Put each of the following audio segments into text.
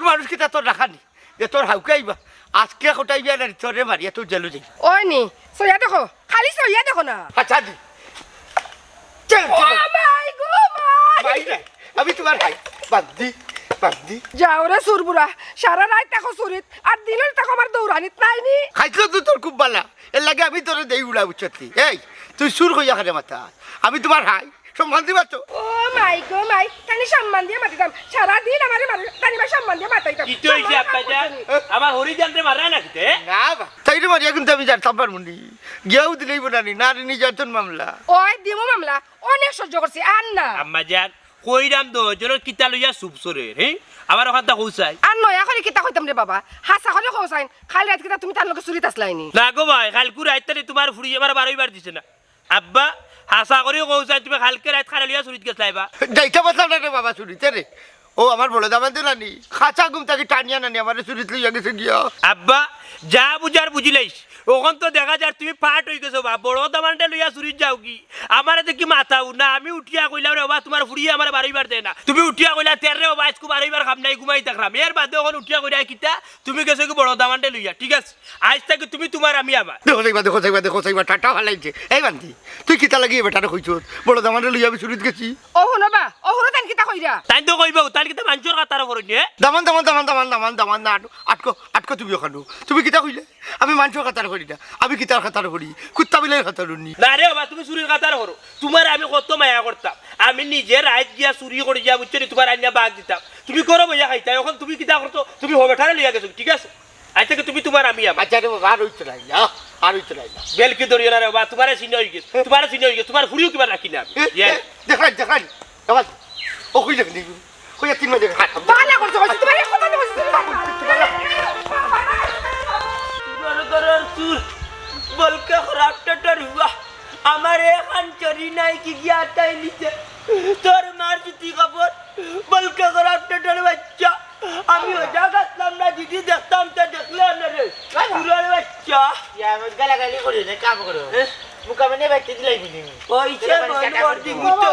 মানুষ কি তা তোর রাখানি যে তোর হাউকাইবা আজকে কোটাইবি আর তোরে মারিয়া তোর জেলু যাই ওই নি সইয়া দেখো খালি সইয়া দেখো না আচ্ছা দি চল ও মাই গো মাই ভাই রে আমি তোমার ভাই বাদ্দি যাও রে সুরবুরা সারা রাত দেখো সুরিত আর দিনের দেখো আমার দৌড়ানিত নাইনি খাইছো তো তোর খুব বালা এর লাগে আমি তোরে দেই উড়া উচ্চতি এই তুই সুর কইয়া খারে মাথা আমি তোমার ভাই সম্মান দিবা তো ও মাই গো মাই তানি সম্মান দিয়ে মাতিতাম সারা দিন আমারে মারে তানি বা সম্মান দিয়ে মাতাইতাম কি তো হইছে আব্বাজান আমার হরিজানরে মারা না কিতে না বা তাইরে মারিয়া কিন্তু আমি যার থাম্বার মুন্ডি গিয়াও দিলেই বনানি নারী নির্যাতন মামলা ওই দিমু মামলা অনেক সহ্য করছি আর না আম্মাজান কইরাম দো জনের কিতা লইয়া সুপসরে হে আমার ওখানটা কইছাই আর নয়া করে কিতা কইতাম রে বাবা হাসা করে কইছাইন খালি রাত কিতা তুমি তার লগে চুরিত আসলাইনি না গো ভাই কালকু রাইতে তোমার ফুড়ি আমার 12 বার দিছে না আব্বা হাসা করে কইছাই তুমি কালকে রাত খারা লইয়া চুরিত গেছলাইবা যাইতে পারলাম না রে বাবা চুরিতে রে ও আমার বড় দামান দিল নানি খাঁচা ঘুম তাকে টানিয়া নানি আমার চুরিত লইয়া গেছে গিয়া আব্বা যা বুঝার বুঝিলাইস ওখান তো দেখা যার তুমি পাট হয়ে গেছো বা বড় দামানটা লইয়া চুরিত যাও কি আমারে দেখি মাথাও না আমি উঠিয়া কইলাম রে বাবা তোমার ফুড়িয়ে আমার 12 বার দেয় না তুমি উঠিয়া কইলা তের রে বাবা আজকে 12 বার খাম নাই ঘুমাই থাকলাম এর বাদে ওখান উঠিয়া কইরা কিতা তুমি গেছো কি বড় দামানটা লইয়া ঠিক আছে আজ থেকে তুমি তোমার আমি আমার দেখো টাটা ভালাইছে এই বান্তি তুই কিতা লাগিয়ে বেটারে কইছ বড় দামানটা লইয়া আমি চুরিত গেছি ও হনো বা ও হনো তান কিতা কইরা তাই তো কইবা তার কিতা মাঞ্চর কাতার করো নি দামান না আটকো তুমি ওখানো তুমি কিতা কইলে আমি মানুষের কাতার করি না আমি কিতার কাতার করি কুত্তা বিলের কাতার নি না রে বাবা তুমি চুরির কাতার করো তোমার আমি কত মায়া করতাম আমি নিজে রাত গিয়া চুরি করে যা বুঝছো তোমার আইনা বাগ দিতাম তুমি করো বইয়া খাইতা এখন তুমি কিতা করতো তুমি হবেঠারে লিয়া গেছো ঠিক আছে আজ থেকে তুমি তোমার আমি আমার আচ্ছা রে বাবা আর হইতে নাই আর হইতে নাই বেলকি দরিয়া না রে বাবা তোমার চিনি হয়ে গেছে তোমার ফুরিও কিবা রাখি না দেখাই বাবা ও কইলে নি কইয়া 3 মাস হাত বালা করছো কইছি তোমার কথা কইছি বলকে খরাবটা হুয়া আমার এখন চরি নাই কি গিয়া তাই নিচে তোর মার জুতি কাপড় বলকে খরাবটা বাচ্চা আমি ওজা গাছলাম না দিদি দেখতাম তো দেখলে না রে পুরার বাচ্চা গালাগালি করি না কাম করো মুকা মানে বাইতে দিলাই বিনি ওইছে বল করদি গুতো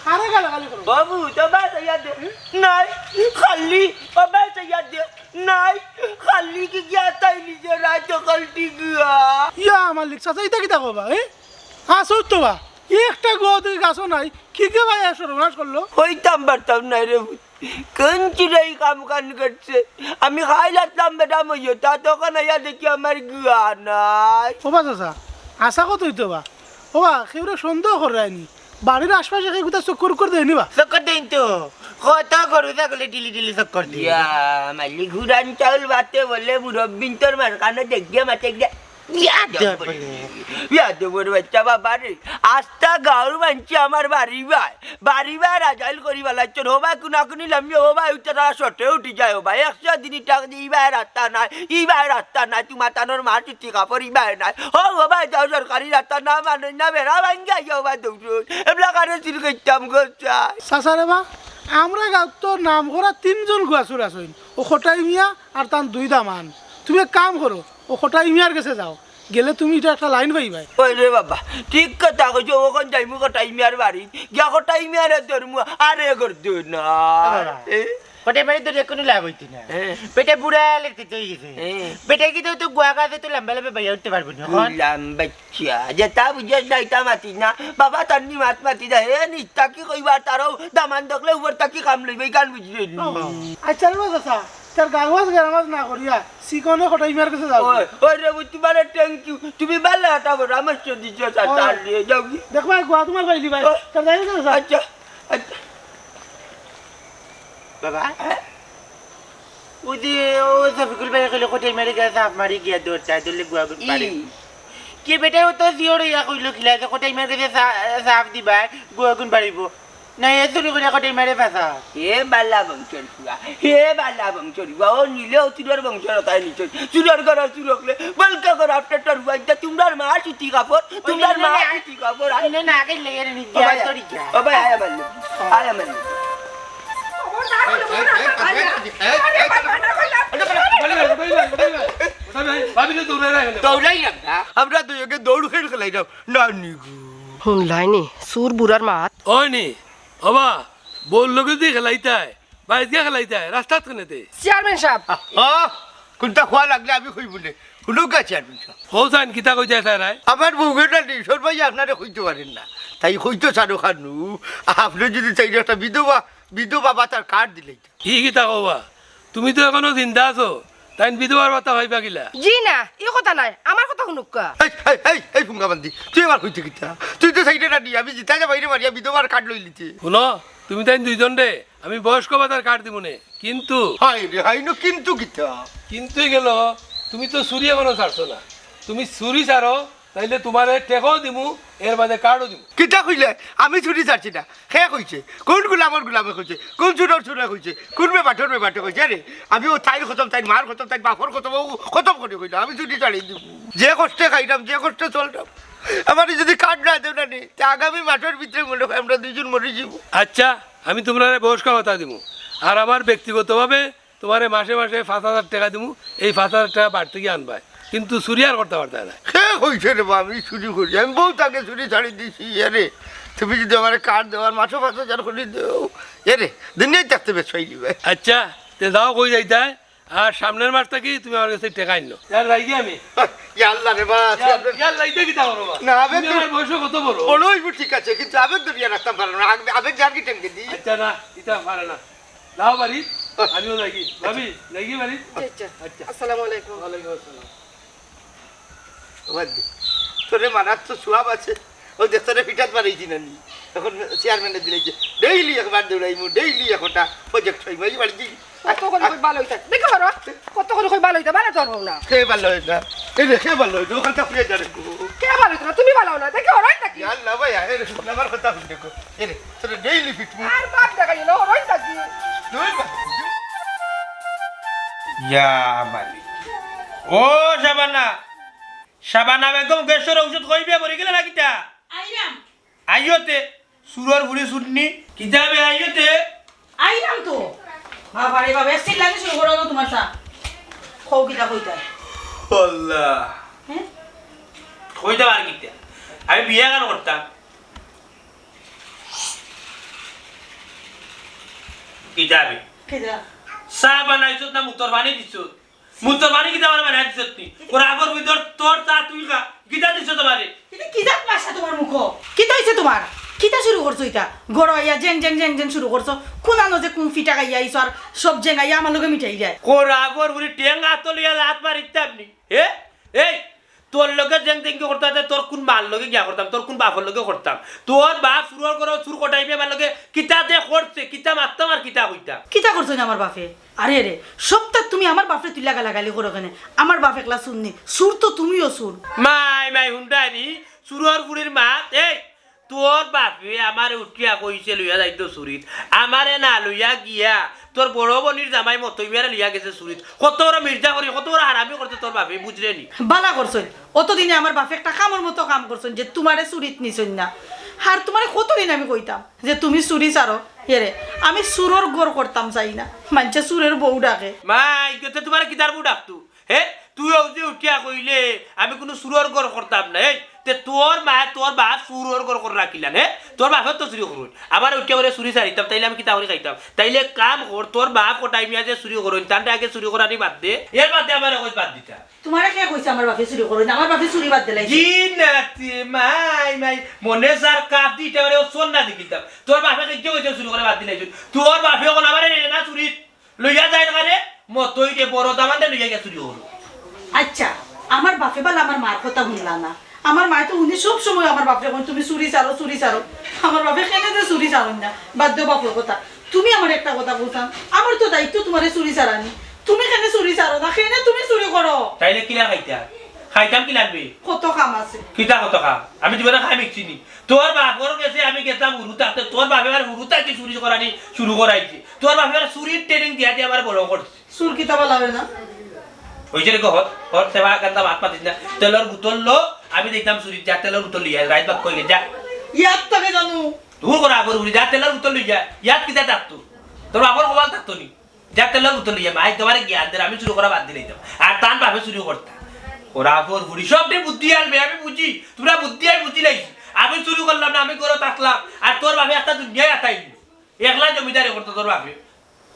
খারে গালাগালি করো বাবু তো বাস ইয়াদ নাই খালি ও বাস ইয়াদ নাই খালি কি গিয়া তাই নিচে রাত কলটি গিয়া ইয়া মালিক চাচা ইতা কিতা কবা হ্যাঁ সত্য বা একটা গোয়াতে গাছও নাই কি কে ভাই সর্বনাশ করলো হইতাম পারতাম না রে কোন চিরাই কাম কান করছে আমি খাইলাম বেটা মইও তা তখন ইয়া দেখি আমার গিয়া নাই ওবা চাচা আশা কত হইতো বা ওবা সেগুলো সন্দেহ করে আইনি বাড়ির আশপাশে সেই কোথাও চক্কর করে দেয়নি বা চক্কর দেন তো কত গরু ছাগলে ডিলি চক্কর দি ইয়া মালি ঘুরান চাউল বাতে বলে মুরব্বিন তোর মার কানে দেখিয়ে মাতে গিয়া বাচ্চা বাবা রে আস্তা গাঁর মানছি আমার বাড়ি রাজাইল করি বেলাচ্ছেন হবা কুনাকুনি লামি হবা উঠে তারা শটে উঠি যায় হবা 100 দিনই টাকা দিয়ে ইবাই রাস্তা নাই তোমার তানোর মার চুটি কাপড় ইবাই নাই হবা যাও সরকারি রাস্তা না মানে না বেড়া ভাঙ্গা হবা দৌড় এবলা কারে চুরি করতাম গোচ্ছা চাচা রে বা আমরা গাঁত তো নাম করা 3 জন গুয়াচুর আছেন ও খটাই মিয়া আর তার 2 দামান তুমি এক কাম করো ও খটাই মিয়ার কাছে যাও গেলে তুমি এটা একটা লাইন পাইবাই ওই রে বাবা ঠিক কথা কইছো ওখান যাইমু কটাই মিয়ার বাড়ি গিয়া কটাই মিয়ার ধরমু আরে করতো না কটে বাড়ি তো কোনো লাভ হইতি না পেটে বুড়া লেতে চলে গেছে পেটে কি তো গুয়া গাছে তো লম্বা লম্বা বাইরে উঠতে পারবো না এখন বাচ্চা যেটা বুঝিস না এটা মাতি না বাবা তান্নি মাতি দা হে নিস্তা কি কইবা তারও দামান দেখলে উপর তাকি কাম লইবে গান বুঝলি আচ্ছা রে চাচা তার গাঁওয়াজ গাঁওয়াজ না করিয়া সিকনে খটাই মিয়ার কাছে যাও ওই রে তোমার থ্যাংক ইউ তুমি ভালো হাঁটা পরামর্শ দিচ্ছ তার দিয়ে যাও কি দেখবা গুয়া তোমার পাইলি ভাই তার যাই না আচ্ছা আচ্ছা বাবা ওদি ও সফিকুল ভাই কইলো কোটে মেরে গেছে মারি গিয়া দৌড়তা দলে গুয়া গুন পারে কি বেটা ও তো জিওর ইয়া কইলো খিলা যে কোটে মেরে গেছে সাফ দিবা গুয়া গুন পারিব না এ চুরি করে কোটে মেরে ফাসা হে বালা বংশর ও নিলে চুরার বংশর তাই নিচে চুরার ঘর চুরকলে বলকা ঘর আপনার বাইদা তোমরার মা চুটি কাপড় তোমার মা চুটি কাপড় আইনে না আগে লেগে নি গিয়া তোরি গিয়া ও ভাই আয়া মারলে আমরা দুজনকে দৌড় খেলাই যাও না নিগু শুনলাইনি সুর বুড়ার মাত ওই নি বাবা বললো কি দিয়ে খেলাইতায় বাইরে দিয়া খেলাইতে রাস্তাত কেনেতে চেয়ারম্যান সাহেব কোনটা খোয়া লাগলে আমি কইব না শুনুক গা চেয়ারম্যান সাহেব হৌসাইন কিতা কইতে রায় আমার বউটা নেই সর্বাই আপনারা কইতে পারেন না তাই হইতো সারো খানু আপনি যদি চাই একটা বিধবা ভাতার কার্ড দিলেই তো। ই কিতা কবা তুমি তো এখনো জিন্দা আছো তাই বিধবার বাতা ভাইবা গিলা জি না এই কথা নাই আমার কথা শুনুক এই ফুঙ্গা বান্দি তুই আমার কইতে কিতা তুই তো সাইডে না আমি জিতা যা বাইরে মারিয়া বিধবার কার্ড লই লিতে শুনো তুমি তাই দুইজন রে আমি বয়স্ক ভাতার কার্ড দিব নে কিন্তু হাই রে হাই নো কিন্তু কিতা কিন্তুই গেল তুমি তো চুরি এখনো ছাড়ছো না তুমি চুরি ছাড়ো তাইলে তোমারে টেকাও দিমু এর বাদে কার্ডও দিমু কিতা কইলে আমি ছুটি ছাড়ছি না খে কইছে কোন গুলামে কইছে কোন চুরা কইছে কোন বাটে কইছে রে আমি ও তাইর খতম তাই মার খতম তাই বাপর খতম খতম করে কইলা আমি ছুটি ছাড়িয়ে দিব যে কষ্টে খাইতাম যে কষ্টে চলতাম আমার যদি কার্ড না দেও না নে তা আগামী মাঠের ভিতরে মনে হয় আমরা দুইজন মরে যাব আচ্ছা আমি তোমার বয়স্ক ভাতা দিমু আর আমার ব্যক্তিগতভাবে তোমারে মাসে মাসে 5,000 টাকা দিমু এই 5,000 টাকা বাড়তে গিয়ে আনবাই কিন্তু চুরি আর করতে পারতে না খে কইছে রে আমি চুরি করি আমি বহুত আগে চুরি ছাড়ি দিছি এরে তুমি যদি আমার কার্ড দেওয়ার মাসে 5,000 করে দেও এরে দুনিয়ায় থাকতে বেশ পাই দিবে আচ্ছা তে যাও কই যাইতা আর সামনের মাস থেকে তুমি আমার কাছে টাকা আনলো আর রাইগে আমি আল্লাহ রে বা ইয়ার লাইতে কি তাও বাবা না আবেগ তুমি আমার বয়স কত বড় বড়ই ঠিক আছে কিন্তু আবেগ দুনিয়া রাখতাম পারো না আবেগ যার কি টেনকে দি আচ্ছা না এটা পারে না যাও বাড়ি আমিও লাগি ভাবি লাগি বাড়ি আচ্ছা আসসালামু আলাইকুম ওয়ালাইকুম আসসালাম তোরে মানার তো সুয়াব আছে ও দেখতে পিঠাত বানাইছি না নি এখন চেয়ারম্যানে দিলেছে ডেইলি একবার দৌড়াইমু ডেইলি একটা প্রজেক্ট হইব এই বাড়ি কত করে কই ভালো হইতা দেখো বড় কত করে কই ভালো হইতা ভালো তোর না খেয়ে ভালো হয়ে না এই রে খেয়ে ভালো হয়ে ওখানটা ফুয়ে যাবে কে ভালো হইতা তুমি ভালো না দেখো হরাই থাকি আল্লাহ ভাই এর আমার কথা শুনে দেখো এরে তোরে ডেইলি ফিটমু আর বাপ দেখাই না হরাই থাকি ইয়া মালিক ও শাবানা বেগম গ্যাসের ঔষধ কইবে মরে গেলে না কিতা আইরাম আইয়তে সুরর বুড়ি শুননি কিতাবে আইয়তে আইরাম তো বাবা রে বাবা এসে লাগে শুরু করো তোমার সা খৌ কিটা কইতা আল্লাহ হ্যাঁ কইতে পার কিতা আমি বিয়ে কেন করতাম কিতাবে কিটা চা বানাইছত না মুতর বানি দিছত মুতর বানি কিতা আমার বানাই দিছত নি ওর আগর ভিতর তোর চা তুই খা কিতা দিছ তোমারে এটা কিটা ভাষা তোমার মুখ কিটা হইছে তোমার কিটা শুরু করছো এটা গড় আইয়া জেং জেং জেং জেং শুরু করছো কোন আনো যে কোন ফিটা গাইয়া আইছো আর সব জেং আইয়া আমার লগে মিঠাই যায় কোর আগর বুড়ি টেঙ্গা তলিয়া লাত মারিতে আপনি এই তোর লগে জেং জেং করতে তোর কোন মাল লগে গিয়া করতাম তোর কোন বাপর লগে করতাম তোর বাপ সুরর করো সুর কটাইবে আমার লগে কিতা দে করছে কিতা মারতাম আর কিতা কইতাম কিটা করছো না আমার বাপে আরে রে সপ্তাহ তুমি আমার বাপরে তুই লাগালাগালি করো কেন আমার বাপ একলা শুননি সুর তো তুমিও সুর মাই হুন্ডানি সুরর বুড়ির মাত এই তোর বাপে আমার উঠিয়া কইছে লইয়া যাইতো চুরিত আমারে না লইয়া গিয়া তোর বড় বনির জামাই মতই মেরে লইয়া গেছে চুরিত কত বড় মির্জা করি কত বড় হারামি করতে তোর বাপে বুঝলে নি বালা করছেন অতদিনে আমার বাপে একটা কামর মতো কাম করছেন যে তোমারে চুরিত নিছেন না আর তোমারে কতদিন আমি কইতাম যে তুমি চুরি চারো হেরে আমি সুরর গোর করতাম চাই না মানছে সুরের বউ ডাকে মাই গতে তোমার কিতার বউ ডাকতু হে তুইও যে উঠিয়া কইলে আমি কোনো সুরর গর করতাম না এই তে তোর মা তোর বাপ সুরর গর করে রাখিলাম হে তোর বাপের তো চুরি করুন আবার উঠিয়া করে চুরি ছাড়িতাম তাইলে আমি কিতা করে খাইতাম তাইলে কাম কর তোর বাপ কোটাই মিয়া যে চুরি করুন তানটা আগে চুরি করানি বাদ দে এর বাদে আমার কই বাদ দিতা তোমারে কে কইছে আমার বাপে চুরি করো না আমার বাপে চুরি বাদ দিলাই জিনাতি মাই মনে সার কাপ দিতে পারে সোন না দিকিতাম তোর বাপে কি কইছে চুরি করে বাদ দিলাই তোর বাপে কোন আমারে না চুরি লইয়া যায় না রে মতই যে বড় দামান দে লইয়া গে চুরি করো আচ্ছা আমার বাপে বল আমার মার কথা শুনলা না আমার মা তো উনি সব সময় আমার বাপরে কোন তুমি চুরি চারো আমার বাপে কেনে যে চুরি চারো না বাদ দাও বাপের কথা তুমি আমার একটা কথা বলতাম আমার তো দায়িত্ব তোমারে চুরি চারানি তুমি কেনে চুরি চারো না কেনে তুমি চুরি করো তাইলে কিলা খাইতাম কি লাগবে কত কাম আছে কিতা কত খাম আমি জীবনে খাই মিখছিনি তোর বাপর গেছে আমি গেতাম হুরুতাতে তোর বাপে আর হুরুতাকে চুরি করানি শুরু করাইছে তোর বাপে আর চুরির ট্রেনিং দিয়া দিয়ে আমার বড় করছে চুর কিতাবা লাগে না হইছে রে ঘর ঘর সেবা কান্দা ভাত পাতিস না তেলের বোতল লো আমি দেখতাম চুরি যা তেলের বোতল লিয়া রাইত বাক কইলে যা ইয়াত তাকে জানো দূর করা আগর উড়ি যা তেলের বোতল লই যা ইয়াত কিতা থাকতো তোর বাপর কমাল থাকতো নি যা তেলের বোতল লিয়া মাই তোমার জ্ঞান দে আমি চুরি করা বাদ দিলে আর তান ভাবে চুরি করতা ওরা আপর বুড়ি সবটি বুদ্ধি আনবে আমি বুঝি তোমরা বুদ্ধি আই বুঝি লাইছি আমি চুরি করলাম না আমি করে থাকলাম আর তোর বাপে একটা দুনিয়ায় আতাইলি একলা জমিদারি করতো তোর বাপে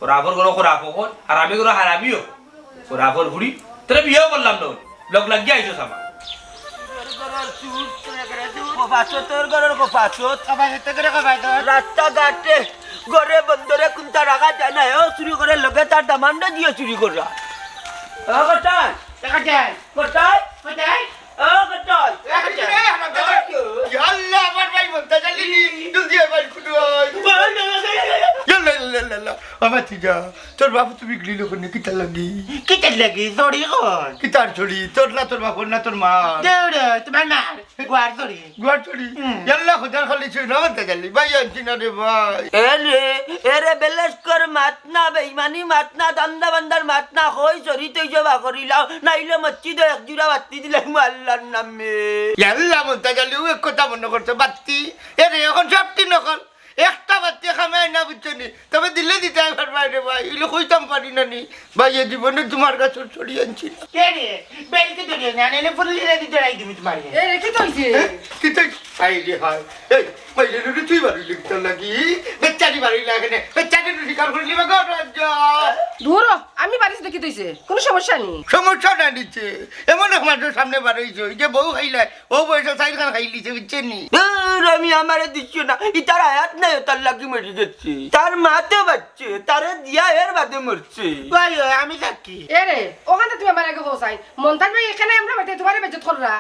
খরাফর কোনো খরাফ হন আর আমি কোনো হারামিও খরাফর ঘুরি তাহলে বিয়েও করলাম না লোক লাগিয়ে আইসো সামা রাস্তা ঘাটে ঘরে বন্দরে কোনটা রাখা যায় না এও চুরি করে লগে তার দামান্ড দিয়ে চুরি করা কোথায় কোথায় কোথায় কোথায় কোথায় আল্লাহ আমার ভাই বলতে জানি জলদি আবার কুডু আমার যা তোর বাবু তুমি গিলো কোনে কিতা লাগি কিটা লাগি সরি কোন কিতার ছড়ি তোর না তোর বাপর না তোর মা দেউড় তোমার না গোয়ার সরি গুয়ার ছড়ি আল্লাহ খোদার খালি ছড়ি না বলতে জানি ভাই আনছি না রে ভাই এরে বেলেস্কর মাতনা বেইমানি মাতনা দান্দা বান্দার মাতনা হই চরি তুই জবা করিলাও নাইলে মসজিদ এক জুড়া বাতি দিলাম আল্লাহর নামে আল্লাহ বলতে জানি ও এক কথা মনে করছে বাত্তি এরে এখন সবটি নকল একটা বাত্তি খামাই না বুঝছো নি তবে দিলে দিতে একবার বাইরে ভাই এগুলো কইতাম পারি না নি ভাই এ জীবনে তোমার কাছে ছড়ি আনছি না কে রে বেলকে ধরে না নেলে ফুলি রে দিতে রাই দিবি তোমার এ রেখে তৈছে কি তাই আই রে হাই এই মাইলে রে তুই বাড়ি লিখতে লাগি বেচারি বাড়ি লাগে না বেচারি শিকার করে নিবা গো রাজা দূর হ, আমি বাড়িতে দেখি তৈছে কোনো সমস্যা নেই সমস্যা না নিচ্ছে এমন আমাদের সামনে বাড়াইছো যে বউ খাইলে ও বয়সে সাইড খান খাইলিছে বুঝছেন নি আমি আমারে দিচ্ছি না ইতার আয়াত নাই তার লাগি মরে যাচ্ছে তার মাতে বাচ্চে তারে দিয়া এর বাদে মরছে কই আমি সাক্ষী এ রে ওখানে তুমি আমার আগে পৌঁছাই মন থাকবে এখানে আমরা বাড়িতে তোমার বেজত কররা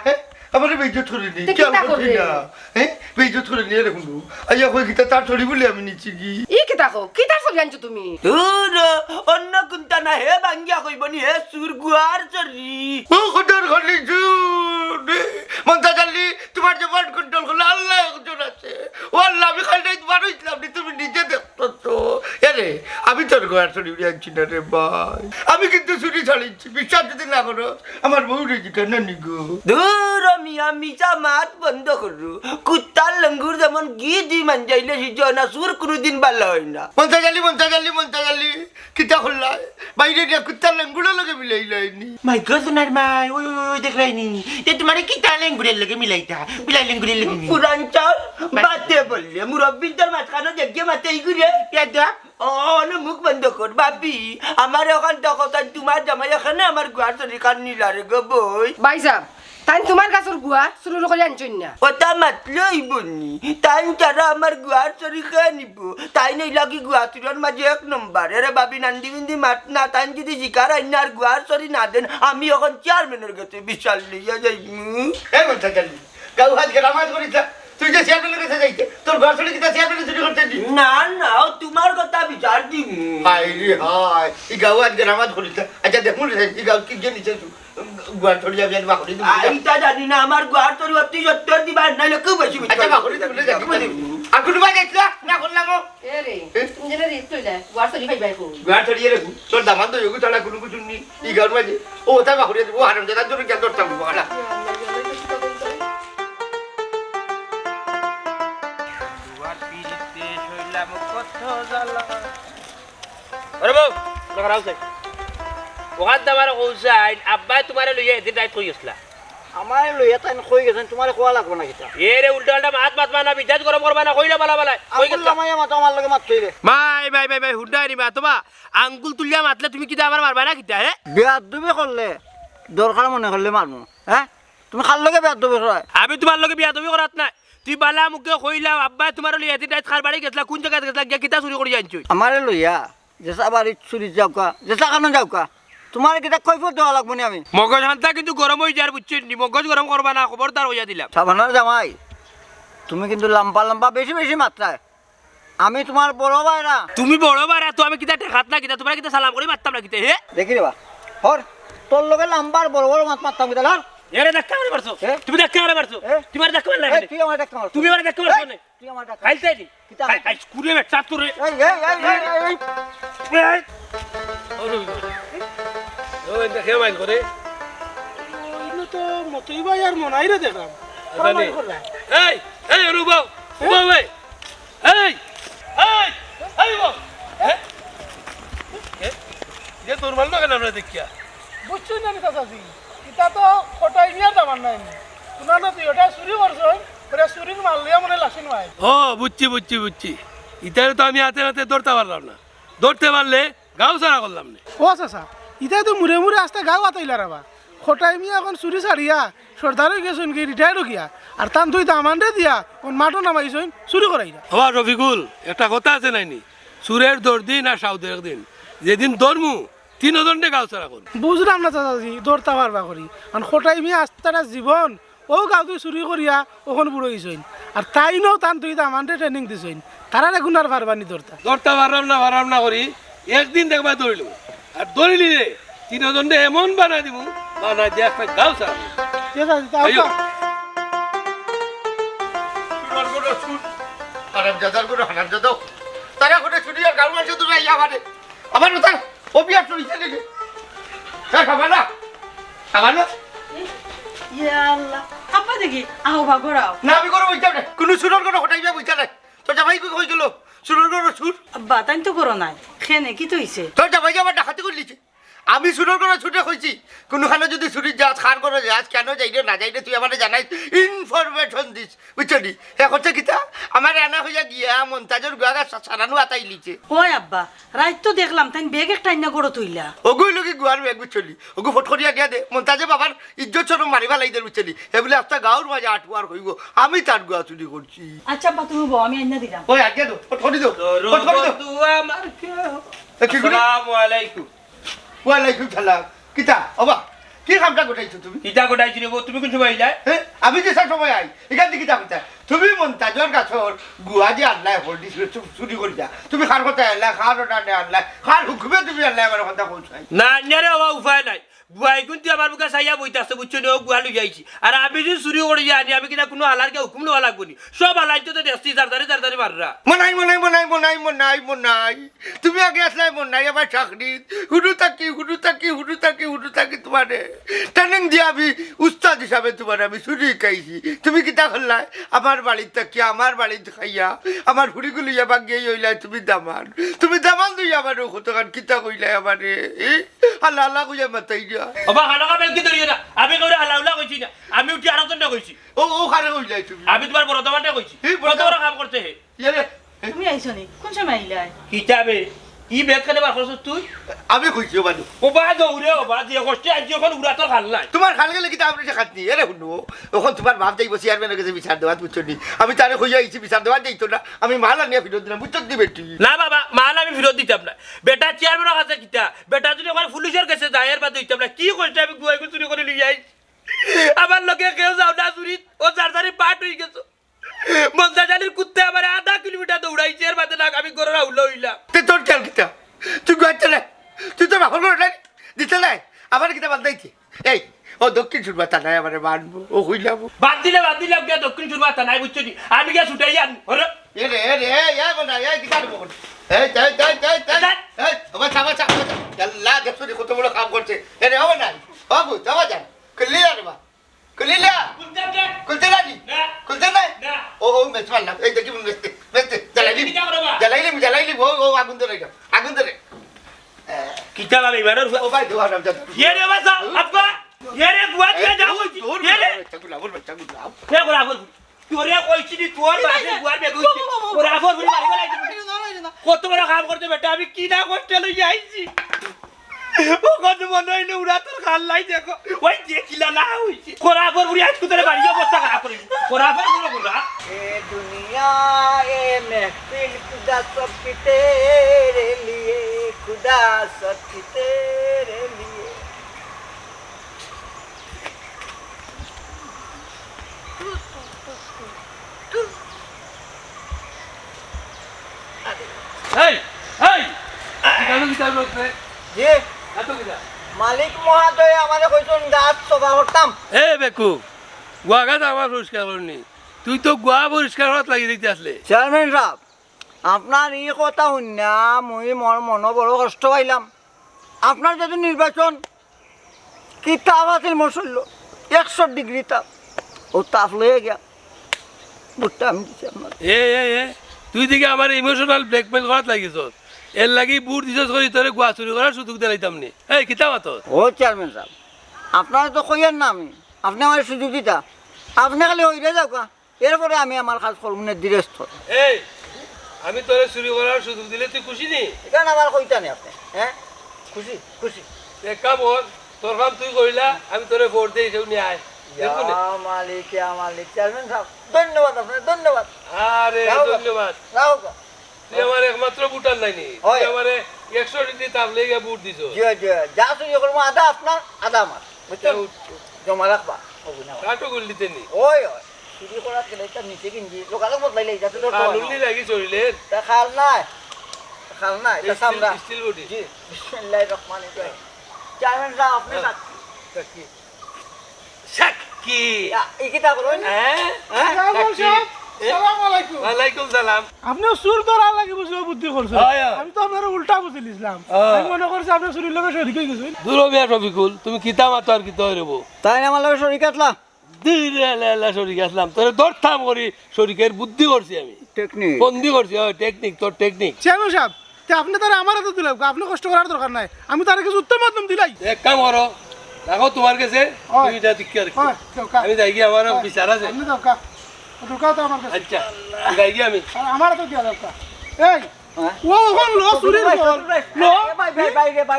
আমার বেইজ্জত করে নি তো কি খেয়াল তা করছি করবে? না হ্যাঁ বেইজ্জত করে নিয়ে রাখুন আইয়া কই গীতা তার ছড়ি বলে আমি নিচ্ছি কি ই কি তাকো কি তার সব জানছো তুমি দূর অন্য কোনটা না হে বাঙ্গিয়া কইবনি হে সুর গুয়ার চরি ও খোদার খালি জুন মনটা জানলি তোমার যে ওয়ার্ড কন্ট্রোল করলে আল্লাহ একজন আছে ও আল্লাহ আমি খালি তোমার ইসলাম নি তুমি নিজে দেখতো তো এরে আমি তোর গোয়ার ছড়ি উড়ে আনছি না রে ভাই আমি কিন্তু ছুরি ছাড়িয়েছি বিশ্বাস যদি না করো আমার বউ রেজি কেন নিগো দূর মিয়া মিছা মাত বন্ধ করু কুত্তার লঙ্গুর যেমন ঘি দি মানজাইলে সিজো না সুর কোনোদিন ভালো হয় না মনটা জানলি কিতা হল্লা বাইরে দিয়া কুত্তার লেঙ্গুড়ো লগে মিলাই লাইনি মাই গড সোনার মাই ওই দেখ রাইনি তে তোমার কি টালেন গুড়ের লাগে মিলাইতা মিলাইলেন গুড়ের লাগে পুরান চাল বাতে বললে মুরব্বির তোর মাঝখানে দেখে মাতে এই ঘুরে ইয়াদা মুখ বন্ধ কর বাপি আমার ওখান তখন তোমার জামাই এখানে আমার গুয়ার চরি কান নিলারে গো বই ভাই সাহেব তাই তোমার গাছের গুয়া শুরু করে আনছই না ওটা মাতলই বনি তাই তারা আমার গুয়ার চরি খেয়ে নিব তাই নেই লাগি গুয়া চুরির মাঝে এক নম্বর এরে বাবি নান্দি বিন্দি মাত না তাই যদি শিকার আইন আর গুয়ার চরি না দেন আমি এখন চেয়ারম্যানের কাছে বিশাল লইয়া যাইমু এ মনটা জানলি গাউ হাত গ্রামাত করিতা তুই যে চেয়ারম্যানের কাছে যাইতে তোর ঘর চলে কিতা চেয়ারম্যানের চুরি করতে দি না না তোমার কথা বিচার দিমু হাই রে হাই এই গাউ হাত গ্রামাত করিতা আচ্ছা দেখুন রে এই গাউ কি জানিছে গুয়ার চলে যাবে আর বাকরি দিবি আইতা জানি না আমার গুয়ার চরি অতি সত্তর দিবার নাইলে খুব বেশি আচ্ছা বাকরি দিবি আর কোন ভাই যাইছিলা না করলাম এ রে তুমি যেন রে তুই যা গুয়ার সরি ভাই ভাই গুয়ার চলে রে তোর দামান তো যোগু চলা কোনো কিছু নি এই গাউর মাঝে ও তা বাকরি দিব হারাম দাদা জন্য কেন ধরতাম বালা আরে বউ দেখা রাউছে ওখান তোমার কৌসাইন আব্বাই তোমার লইয়া এদিন রাইত কই আসলা আমার লইয়া তাই কই গেছেন তোমার কোয়া লাগবো না কিতা এ রে উল্টা উল্টা মাত মাত মানা বিজাজ গরম করবা না কইলা বালা বালা কই গেছলা আঙ্গুল মাইয়া মাতো আমার লগে মাতই রে মাই ভাই ভাই ভাই হুন্ডা নি মাতবা আঙ্গুল তুলিয়া মাতলে তুমি কি আমার মারবা না কিতা হে বেয়াদবি করলে দরকার মনে করলে মারমু হ্যাঁ তুমি খাল লগে বেয়াদবি করায় আমি তোমার লগে বিয়া তুমি করাত নাই তুই বালা মুখে কইলা আব্বাই তোমার লইয়া এদিন রাইত খার বাড়ি গেছলা কোন জায়গা গেছলা গিয়া কিতা চুরি করি জানছুই আমারে লইয়া যেসা বাড়ি চুরি যাওকা যেসা কানো যাওকা তোমার কিতা কৈফত দেওয়া লাগবো নি আমি মগজ হান্তা কিন্তু গরম হয়ে যার বুঝছেন নি মগজ গরম করবা না খবরদার হইয়া দিলাম সাবানার জামাই তুমি কিন্তু লম্বা লম্বা বেশি বেশি মাত্রায় আমি তোমার বড় ভাই না তুমি বড় বারা তো আমি কিতা ঠেকাত না কিতা তোমার কিতা সালাম করি মারতাম না কিতা হে দেখি রে বা হর তোর লগে লম্বার বড় বড় মাত মারতাম কিতা ধর এরে ধাক্কা মারে মারছো এ? তুমি ধাক্কা মারে মারছো এ? তুমি আর ধাক্কা মারলা এই, তুই আমার ডাক্তার তুমি আমার ধাক্কা মারছো না তুই আমার ডাক্তার খাইতে দি কিতা? খাই স্কুলে বেটা তোরে ও দেখে মাইন করে ওইগুলো তো মতই ভাই আর মনাই রে দেখলাম জানি এই এই রুবো রুবো ভাই এই এই এই বো যে তোর মাল না কেন আমরা দেখিয়া বুঝছই না চাচাজি এটা তো কটাই নিয়ে যাবার নাই শুনা না তুই ওটা চুরি করছই ওটা চুরির মাল দিয়ে মনে লাসিন ভাই ও বুঝছি বুঝছি বুঝছি ইতারে তো আমি হাতে হাতে ধরতে পারলাম না ধরতে পারলে গাও সারা করলাম না ও চাচা ইতাই তো মুড়ে মুড়ে আসতে গাও আতাইলা রাবা খোটাই মিয়া এখন চুরি ছাড়িয়া সর্দার হয়ে গেছেন কি রিটায়ার্ড গিয়া আর তান তুই দামানরে দিয়া কোন মাঠও নামাইছেন চুরি করাইরা হওয়া রফিকুল একটা কথা আছে নাইনি সুরের দৌড় দিন আর সাউদের দিন যেদিন দৌড়মু 3 জনটে গাও সারা করুন বুঝলাম না চাচাজি দৌড়তা পারবা করি আর খোটাই মিয়া আস্তারা জীবন ও গাও তুই চুরি করিয়া ওখান বুড়ো হইছেন আর তাই নো তান তুই দামানরে ট্রেনিং দিছেন তারা এখন আর পারবানি দৌড়তা দৌড়তে পারলাম না করি একদিন দেখবা দৌড়িল আর দৌড়িলি রে 3 জনটে এমন বানাই দিব বানাই দিয়ে একটা গাও সারা ঠিক আছে তাও আইয়ো। হারামজাদার করে হারামজাদা তারা করে ছুটি আর গাড়ি মাসে তুমি আইয়া আমার তার অভিয়াস হইছে নাকি হ্যাঁ খাবার না ইয়া আল্লাহ আব্বা দেখি আহো বাগরাও না আমি করে বইতাম না কোনো সুরের করে হটাইবা বইতা নাই তোর জামাই কই কই গেল সুরের করে সুর আব্বা তাই তো করো নাই খেনে কি তো হইছে তোর জামাই আমার ডাকাতি করলিছে আমি সুরের করে ছুটে হইছি কোনখানে যদি ছুটির যাস খার করে যাস কেন যাইলে না যাইলে তুই আমার জানাই ইনফরমেশন দিস বুঝলি হ্যাঁ করছে কিতা আমার আনা হইয়া গিয়া মন্তাজের গুয়াগা সারানো আতাই লিছে ওই আব্বা রাত তো দেখলাম তাই বেগ একটা আইনা গড়ো তুইলা ওগুই লোকে গুয়ার ব্যাগ বুঝলি ওগু ফট করিয়া গিয়া দে মন্তাজে বাবার ইজ্জত সরম মারিবা লাইদের বুঝলি এগুলি একটা গাঁর মাঝে আটুয়ার হইব আমি তার গুয়া চুরি করছি আচ্ছা আব্বা তুমি বউ আমি আইনা দিলাম ওই আগে দো ফট করি দো ফট করি দো কি করে আসসালামু আলাইকুম ওয়ালাইকুম সালাম কিতা ওবা কি কামটা গোটাইছো তুমি কিতা গোটাইছি রে বউ, তুমি কোন সময় আইলা হ্যাঁ আমি যে সব সময় আই এখান থেকে কিতা কিতা তুমি মন্তাজর গাছর গুয়া যে আল্লাহ হলদি চুরি করি যা তুমি খার কথা আল্লাহ খার ওটা আল্লাহ খার হুকুমে তুমি আল্লাহ আমার কথা পৌঁছাই না আন্যারে হওয়া উপায় নাই বুয়াই কিন্তু আমার বুকে চাইয়া বইতে আসছে বুঝছো নি ও গুয়া লই যাইছি আর আমি যদি চুরি করে যাই আমি কিনা কোনো হালারকে হুকুম লওয়া লাগবো নি সব হালাই তো দেখছি জারদারি মাররা মনাই তুমি আগে আসলে মনাই আমার চাকরি হুডু থাকি তোমারে ট্রেনিং দিয়ে আমি উস্তাদ হিসাবে তোমার আমি চুরি খাইছি তুমি কিতা করলাই আমার বাড়ির থাকি আমার বাড়িতে খাইয়া আমার ফুড়িগুলি যাবা গিয়ে হইলাই তুমি দামান দুই আমার কতখান কিতা কইলাই আমারে আল্লাহ আল্লাহ কইয়া মাতাই দিয়া ওবা খানাকা বেল কি ধরিয়ে না আমি কইরা হালাউলা কইছি না আমি উঠি আরেকজনটা কইছি ও খারে কইলাই তুমি আমি তোমার বড় দামানটা কইছি বড় বড় কাম করতে হে ইয়ারে তুমি আইছো নি কোন সময় আইলা কিতাবে কি বেগ খানে বার করছ তুই আমি কইছি বাদু ওবা দৌড়ে ওবা দিয়ে কষ্টে আজ যখন উড়া তোর খাল নাই তোমার খাল গেলে কিতা আপনি খাতনি এরে শুনো ওখন তোমার বাপ যাইব চেয়ারম্যানের কাছে বিচার দেওয়া বুঝছো নি আমি তারে কইয়া আইছি বিচার দেওয়া যাইতো না আমি মাল আনিয়া ফিরত দিলাম বুঝছো দি বেটি না বাবা মাল আমি ফেরত দিতাম না বেটা চেয়ারম্যানের কাছে কিতা বেটা যদি ওখানে পুলিশের কাছে যায় এর বাদ দিতাম না কি করতে আমি গুয়াই চুরি করে নিয়ে যাই আমার লোকে কেউ যাও না চুরি ও জারদারি পাট হয়ে গেছো মন্দাজালির কুত্তে আমার 1/2 কিলোমিটার দৌড়াইছে এর বাদে না আমি গররা উল্লো হইলাম তে তোর খেয়াল কিতা তুই গুয়াতে নাই তুই তো বাপর করে নাই দিতে নাই আমার কিতা বাদ দাইছে এই ও দক্ষিণ সুরবা তা নাই আমারে মানবো ও হইলাম বাদ দিলে গিয়া দক্ষিণ চুরবা তা নাই বুঝছো নি আমি গিয়া ছুটাই আন ওরে এরে বনা কিতা দেবো এই ওবা চাবা আল্লাহ দেখছো কত বড় কাম করছে এরে হবে না বাবু যাবা যান কলিলা খুলতে নানি খুলতে নাই ও মেচ মারলাম এই দেখি মেচতে জ্বালাইলি ও আগুন ধরে কিতা বাবা এবারে ও ভাই দোয়া নাম যা ये रे बासा अब्बा ये रे गुआ के जाओ ये रे কে গোরা ফর তোরে কইছি নি তোর বাসে গুয়ার বে কইছি গোরা ফর ফুরি মারি গলাই কত বড় কাম করতে বেটা আমি কি না করতে লই যাইছি ও কত মনে হইলো উড়া তোর খাল লাই দেখো ওই যে কিলা না হইছি গোরা ফর ফুরি আজ তোরে বাড়ি অবস্থা খারাপ করে গোরা ফর গুলো গোরা ए दुनिया ए महफिल खुदा सबकी तेरे लिए खुदा सबकी तेरे लिए এই কিতা লোকে জি এত কিতা মালিক মহাদয় আমারে কইছন গাছ সভা করতাম এ বেকু গুয়া গাছ আমার পরিষ্কার করনি তুই তো গুয়া পরিষ্কার হওয়াত লাগি দিতে আসলে চেয়ারম্যান সাহেব আপনার এই কথা শুনিয়া মই মোর মন বড় কষ্ট পাইলাম আপনার যদি নির্বাচন কি তাপ আছিল মোর চলল 100 ডিগ্রি তাপ ও তাপ লয়ে গিয়া বুটটা আমি দিছি আপনার এ তুই দিকে আমার ইমোশনাল ব্ল্যাকমেল করাত লাগিস এর লাগি বুট দিছস করি তোরে গুয়া চুরি করার সুযোগ দিলাইতাম নি এই কিতা মাত ও চেয়ারম্যান সাহেব আপনার তো কইয়ার না আমি আপনি আমার সুযোগ দিতা আপনি খালি হইরে যাও কা এরপরে আমি আমার কাজ করব না ডিরেস্ট এই আমি তোরে চুরি করার সুযোগ দিলে তুই খুশি নি? এখানে আমার কইতা নেই আপনি হ্যাঁ খুশি খুশি এক কাম কর, তোর কাম তুই করিলা, আমি তোরে ভোট দিই, কেউ নিয়ে আয়। দেখুন নি? মালিক মালিক চেয়ারম্যান সাহেব ধন্যবাদ আপনার ধন্যবাদ আরে রাখো। ধন্যবাদ। রাও তুই আমার একমাত্র ভোটার নাইনি, হয়। তুই আমারে 100 ডিগ্রি তাপ লেগে ভোট দিছ। জি জি যা চুরি করবো আধা আপনার আধা আমার বুঝছেন জমা রাখবা কাটো গুলিতে নি ওই ওই চুরি করার গেলে এটা নিচে কিনছি লোকালে বদলাইলে এটা তো কালুলি লাগি চলিলেন খাল নাই এটা সামরা স্টিল বডি। জি বিসমিল্লাহির রহমানির রহিম চেয়ারম্যান সাহেব আপনি সাক্ষী সাক্ষী। এই কিতা করুন হ্যাঁ চেয়ারম্যান সাহেব, সালামু আলাইকুম। ওয়ালাইকুম সালাম। আপনি চুর ধরা লাগি বুঝে বুদ্ধি করছেন হয়, হয়। আমি তো আপনার উল্টা বুঝিলিছিলাম হ্যাঁ। আমি মনে করছি আপনি চুরির লোকের শরীর হয়ে গেছেন দূর মিয়া শফিকুল, তুমি কিতা মাতো আর কিতা হইরবো? তাই আমার লগে শরীর কাটলা দিলে শরীর আসলাম, তোরে দরথাম করি শরীরের বুদ্ধি করছি আমি, টেকনিক বন্দি করছি। ওই টেকনিক, তোর টেকনিক। চেয়ারম্যান সাহেব তে আপনি তারা আমার হাতে দিলাম আপনি কষ্ট করার দরকার নাই আমি তার কিছু উত্তম মাধ্যম দিলাই এক কাম করো, রাখো তোমার কাছে, হয়। তুমি এটা দিকে রাখো। হয়, দরকার। আমি যাই গিয়ে আমার বিচার আছে। আপনি দরকার দরকার তো আমার কাছে আচ্ছা যাই গিয়ে আমি। আর আমার হাতে দিয়া দরকার এই হ্যাঁ? ও ওখান লো চুরির বল লো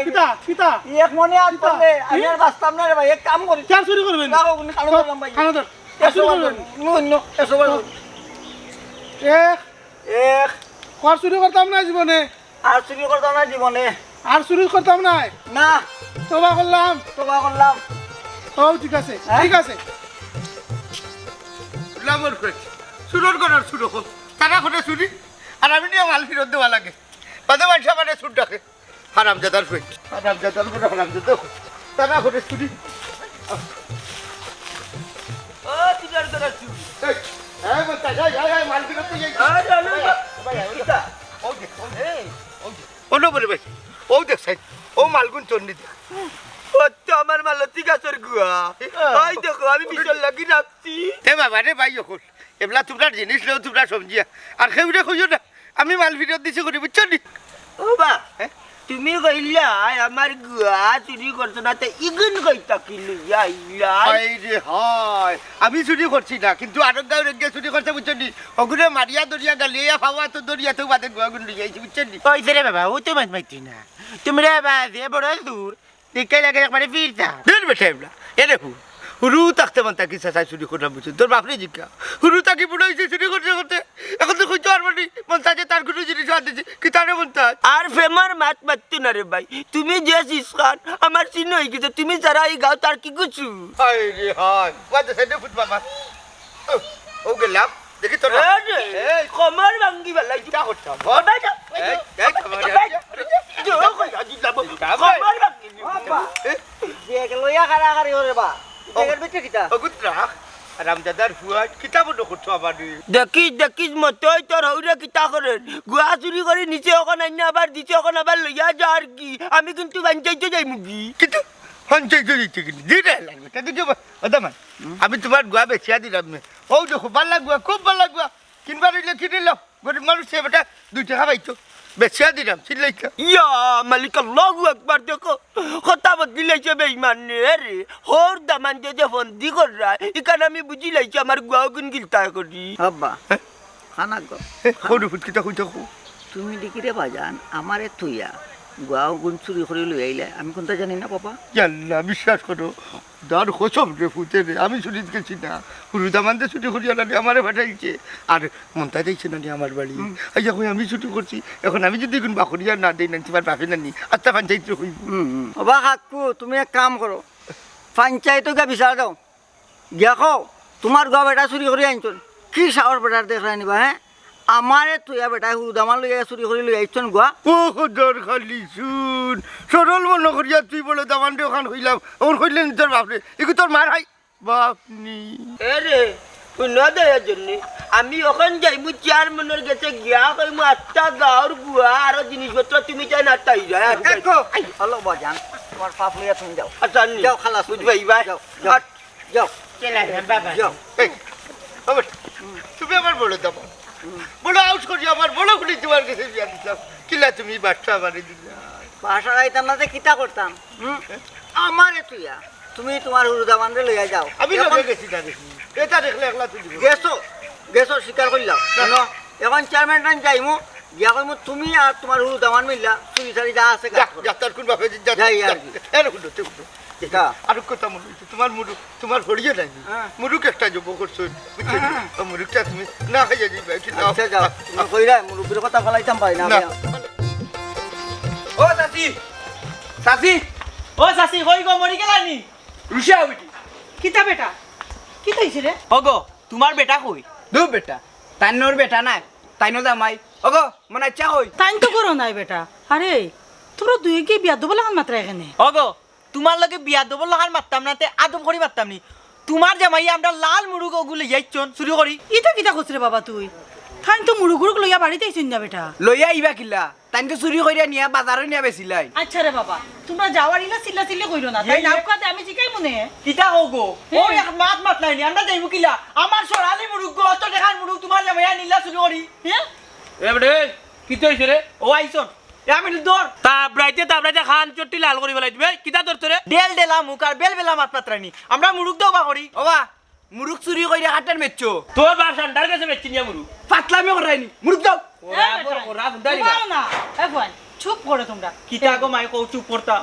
কিতা কিতা এক মনে আজ করলে আমি আর বাঁচতাম না রে ভাই এক কাম করি চার চুরি করবেন রাখো কোন কালো করলাম ভাই খানা ধর চার চুরি করবেন অন্য এসব এক এক কর চুরি করতাম না জীবনে আর চুরি করতাম না জীবনে আর চুরি করতাম না না তোবা করলাম তোবা করলাম ও ঠিক আছে ঠিক আছে লামর করেছি চুরোর করার শুরু হোক, তারা করে চুরি আর আমি নিয়ে মাল ফেরত দেওয়া লাগে, বাদে মানুষ মানে সুর ডাকে হারামজাদার ফেট, হারামজাদার করে হারামজাদা তারা করে চুরি। ও তুই তোরা চুরি এই, এই বলতা, এই, মাল ফেরত দিয়ে যাই। আরে আরে কিতা ও দেখ, ও নবরে ভাই, ও দেখ সাইড, ও মালগুন চন্ডি দেখ। ও তো আমার মালতি গাছের গুয়া আই দেখো আমি বিশাল লাগি রাখছি এ বাবা রে ভাই এখন এগুলা তোমরা জিনিস লেও তোমরা সবজিয়া আর খেউরে খুঁজো না, আমি মাল ফেরত দিছি করি বুঝছো নি? ও বা তুমি কইলা আমার গুয়া চুরি করছো না তো ইগুন কইতা কি লইয়া ইলা হাই রে হাই, আমি চুরি করছি না কিন্তু আরব গাঁও রেগে চুরি করছে বুঝছো নি? ওগুলো মারিয়া দরিয়া গালিয়া ফাওয়া তো দরিয়া তো বাদে গুয়াগুন লিয়ে যাইছি বুঝছো নি? ওই রে বাবা ও তো মাইতি না তোমরা বাজে বড় দূর দেখে লাগে একবারে ফিরতা দেন বেটা এগুলা এ দেখো হুরু থাকতে মান তাকি চাচাই চুরি করলাম বুঝছো, তোর বাপরে জিজ্ঞা হুরু তাকি বুড়ো হয়েছে চুরি করতে করতে, এখন তো খুঁজতে পারবো নি মনতাজে তার কোনো জিনিস হাত দিচ্ছে কি তারে মনতাজ। আর ফেমার মাত মারতো না রে ভাই তুমি যে সিসকান আমার চিহ্ন হয়ে গেছে তুমি যারা এই গাও তার কি কিছু হাই রে হাই বাদে সাইডে ফুট বাবা ও গেলাম দেখি তোর এই কমার ভাঙ্গি বেলা যা করতাম কমার ভাঙ্গি যে লইয়া কারাকারি করে বা এর ভিতরে কিতা অগুত্রা রামদাদার ফুয়া কিতাব করছো আমার দেখিস দেখিস মতোই তোর হৌরে কিতা করেন গুয়া চুরি করে নিচে ওখান আইনা আবার দিচ্ছে ওখান আবার লইয়া যা আর কি আমি কিন্তু বাঞ্চাইতে যাই মুগি কিন্তু সঞ্চয় দিচ্ছে কিন্তু দিতে লাগবে তা দিতে ওদামান আমি তোমার গুয়া বেচিয়া দিলাম ও দেখো ভাল লাগবা খুব ভাল লাগবা কিনবার হইলে কিনে লাও গরিব মানুষ সে বেটা 2 টাকা পাইতো বেচিয়া দিলাম চিল্লাইতা ইয়া মালিক আল্লাহু আকবার দেখো কথা বদলাইছে বেঈমান রে হোর দামান যে বন্দি কররা ইকান আমি বুঝি লাইছি আমার গুয়া গুন গিলতা করি আব্বা খানা গো সৰু ফুট কিটা কই থাকো তুমি দেখিরে বাজান আমারে তুইয়া গাও গুণ চুরি করে লই আইলে আমি কোনটা জানি না বাবা আল্লাহ বিশ্বাস করো দার খসম রে ফুটে রে আমি চুরি গেছি না রুদামানতে ছুটি করি আলানি আমারে পাঠাইছে আর মনটা যাইছে না আমার বাড়ি আই এখন আমি ছুটি করছি এখন আমি যদি কোন বাকরিয়া না দেই না তোমার বাপে না নি আত্মা পঞ্চায়েত হইব বাবা কাকু তুমি এক কাম করো পঞ্চায়েত গা বিচার দাও গিয়া কও তোমার গা বেটা চুরি করে আনছন কি সাহর বেটার দেখ নিবা হ্যাঁ আমারে তুইয়া বেটা হুদামান লইয়া চুরি করে লই আইছন গোয়া ও দর খালি শুন সরল মন করিয়া তুই বলে দামান ওখান হইলাম ওর হইলেন তোর বাপরে এগু তোর মার হাই বাপ নি এরে শুন দেয়ার জন্য আমি ওখান যাইমু চেয়ারম্যানের গেছে গিয়া কইমু আটটা গাঁর গুয়া আরো জিনিসপত্র তুমি চাই না তাই যায় দেখো হ্যালো বাজান তোমার পাপ লইয়া তুমি যাও আচ্ছা যাও খালাস বুঝবাই ভাই যাও যাও যাও চলা বাবা যাও এই বাবা তুমি আমার বলে দাও বড় আউট করি আমার বড় খুলি তোমার কাছে বিয়া দিলাম কিলা তুমি বাচ্চা আমারে দিলা বাসা গাইতাম না যে কিতা করতাম আমারে তুইয়া তুমি তোমার হুদামান লইয়া যাও আমি লগে গেছি না দেখি এটা দেখলে একলা তুই গেছো গেছো স্বীকার করলাম এখন চেয়ারম্যান যাইমু গিয়া কই মই তুমি আর তোমার হুদু দামান মিললা চুরি চারি যা আছে যা যা তোর কোন বাপে যা যাই আর কি। এর হুদু কা? আর কথা মনে হইছে তোমার মুরু তোমার হরিয়ে নাই হ্যাঁ। মুরুক একটা যোগ করছো বুঝছো মুরুকটা তুমি না খাইয়া যাইবা কি নাও আচ্ছা যাও তুমি কইরা মুরব্বির কথা ফলাইতাম পাই না না ও চাচি চাচি ও চাচি কই গো মরি গেলানি রুশা বেটি কিতা বেটা কি হইছে রে ওগো তোমার বেটা কই দু বেটা তাইনোর বেটা নাই তাইনো জামাই ওগো মনে ইচ্ছা হই তাইন তো করো নাই বেটা আরে তোরা দুই কি বিয়া দেবো লাগান মাত্রা এখানে ওগো তোমার লগে বিয়া দেব লাগান মারতাম না তে আদম করি মারতাম নি তোমার জামাই আমরা লাল মুরুগ ওগুলো যাইছন চুরি করি ইটা কিতা করছ রে বাবা তুই তাইন তো মুড়ুগুড়ুক লইয়া বাড়িতে আইছিন না বেটা লইয়া আইবা কিলা তাইন তো চুরি কইরা নিয়া বাজারে নিয়া বেচিলাই আচ্ছা রে বাবা তোমরা যাওয়ার ইলা চিল্লা চিল্লি কইরো না তাই নাম কাতে আমি জিকাই মনে কিতা হোগো ও এক মাত মাত নাই নি আমরা যাইবো কিলা আমার সরালি মুরুগ গো অত দেখার মুরুগ তোমার জামাই নিলা চুরি করি হ্যাঁ এ বেটে কি হইছে রে ও আইছন আমি দর তাবরাইতে খান চট্টি লাল করি বলাই দিবে কিতা ধরতে রে ডেল ডেলা মুখ আর বেল বেলা মাত মাত্রানি আমরা মুরুগ দাও বা করি ওবা মুরুক চুরি কইরা হাটের মেচ্ছো তোর বাপ সান্ডার কাছে বেচছি নিয়া মুরুগ পাতলামি করাইনি মুরুক দাও ওরা বুঝারি না এ ভাই চুপ করে তোমরা কিতা গো মাই কও চুপ করতা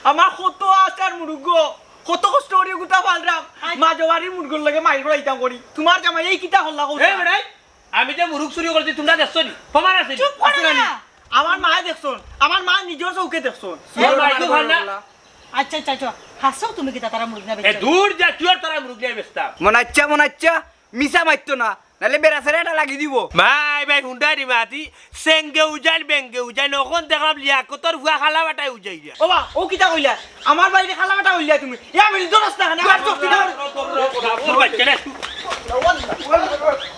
আমার কত আচার মুরুগ গো কত কষ্ট করে গুতা পালরাম মা জওয়ারির মুরগুর লাগে মাইর আইতাম করি তোমার জামাই এই কিতা হল্লা কও এ বেড়াই আমি যে মুরুগ চুরি করছি তোমরা দেখছো নি প্রমাণ আছে চুপ করে না আমার মা দেখছন আমার মা নিজের চৌকে দেখছন মাই তো ভাল না আচ্ছা আচ্ছা আচ্ছা হাসো তুমি কিতা তারা মুরগি না এ বেচছো দূর যা তুই তারা মুরুগ নিয়ে বেচতাম মনে ইচ্ছা মিছা মারতো না নালে বেড়া ছেড়ে এটা লাগি দিব ভাই হুন্ডারি মাতি সেঙ্গে উজাইল বেঙ্গে উজাইল ওখন দেখাম লিয়া কতর হুয়া খালা বাটাই উজাই দিয়া ওবা ও কিতা কইলা আমার বাড়িতে খালা বাটা হইলা তুমি এ আমি দরস না আমার চোখটি না ওর বাচ্চা রে